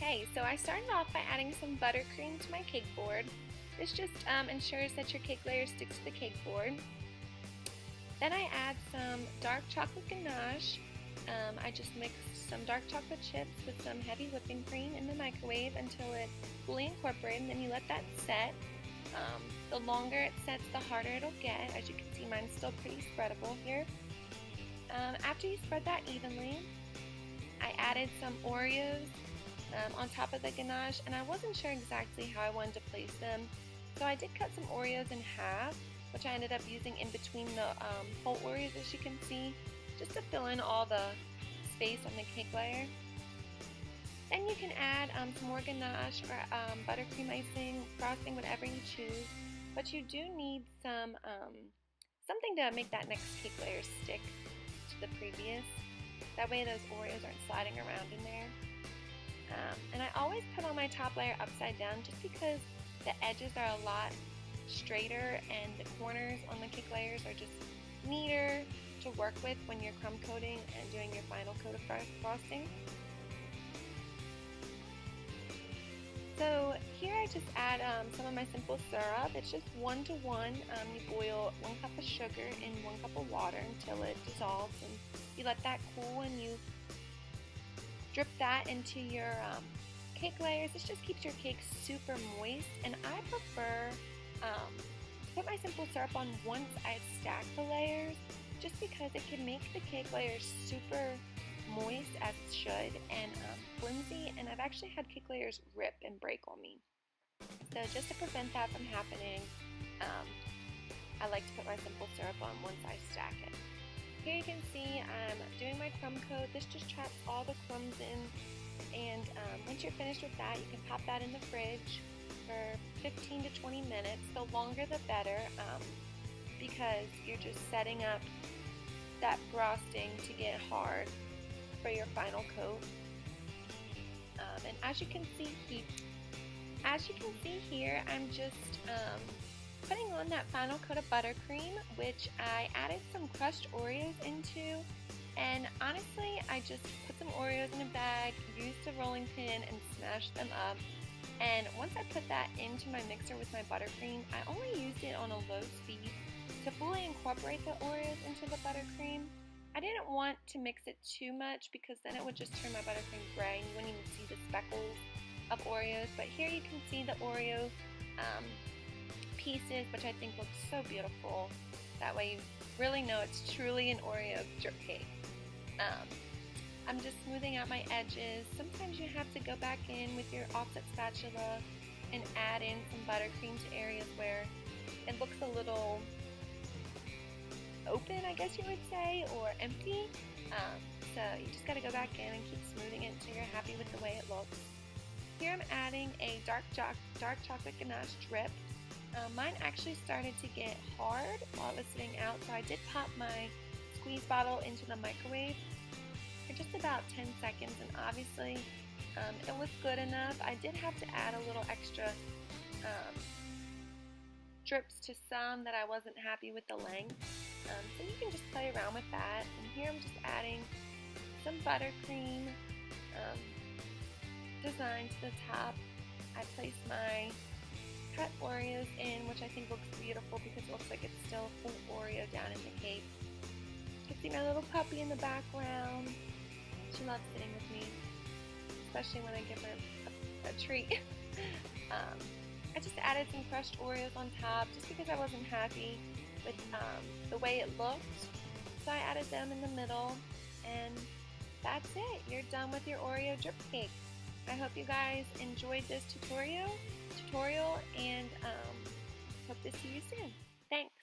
Okay, so I started off by adding some buttercream to my cake board. This just ensures that your cake layer sticks to the cake board. Then I add some dark chocolate ganache. I just mixed some dark chocolate chips with some heavy whipping cream in the microwave until it fully incorporated, and then you let that set. The longer it sets, the harder it'll get. As you can see, mine's still pretty spreadable here. After you spread that evenly, I added some Oreos on top of the ganache, and I wasn't sure exactly how I wanted to place them, so I did cut some Oreos in half, which I ended up using in between the whole Oreos, as you can see, just to fill in all the space on the cake layer. Then you can add some more ganache or buttercream icing, frosting, whatever you choose, but you do need some something to make that next cake layer stick to the previous. That way those Oreos aren't sliding around in there. And I always put on my top layer upside down just because the edges are a lot straighter and the corners on the cake layers are just neater to work with when you're crumb coating and doing your final coat of frosting. So here I just add some of my simple syrup. It's just 1-to-1. You boil 1 cup of sugar in 1 cup of water until it dissolves, and you let that cool, and you drip that into your cake layers. This just keeps your cake super moist, and I prefer to put my simple syrup on once I stack the layers, just because it can make the cake layers super moist as it should and flimsy, and I've actually had cake layers rip and break on me. So just to prevent that from happening, I like to put my simple syrup on once I stack it. Here you can see I'm doing my crumb coat. This just traps all the crumbs in, and once you're finished with that, you can pop that in the fridge for 15 to 20 minutes. The longer the better, because you're just setting up that frosting to get hard for your final coat. And as you can see here, I'm just putting on that final coat of buttercream, which I added some crushed Oreos into, and honestly I just put some Oreos in a bag, used a rolling pin, and smashed them up. And once I put that into my mixer with my buttercream, I only used it on a low speed to fully incorporate the Oreos into the buttercream. I didn't want to mix it too much because then it would just turn my buttercream gray and you wouldn't even see the speckles of Oreos. But here you can see the Oreo pieces, which I think look so beautiful. That way you really know it's truly an Oreo drip cake. I'm just smoothing out my edges. Sometimes you have to go back in with your offset spatula and add in some buttercream to areas where it looks a little open, I guess you would say, or empty. So you just got to go back in and keep smoothing it until you're happy with the way it looks. Here I'm adding a dark chocolate ganache drip. Mine actually started to get hard while it was sitting out, so I did pop my squeeze bottle into the microwave for just about 10 seconds, and obviously it was good enough. I did have to add a little extra drips to some that I wasn't happy with the length. So you can just play around with that. And here I'm just adding some buttercream design to the top. I placed my cut Oreos in, which I think looks beautiful because it looks like it's still full Oreo down in the cake. You can see my little puppy in the background. She loves sitting with me, especially when I give her a treat. I just added some crushed Oreos on top just because I wasn't happy with the way it looked. So I added them in the middle, and that's it. You're done with your Oreo drip cake. I hope you guys enjoyed this tutorial, and hope to see you soon. Thanks.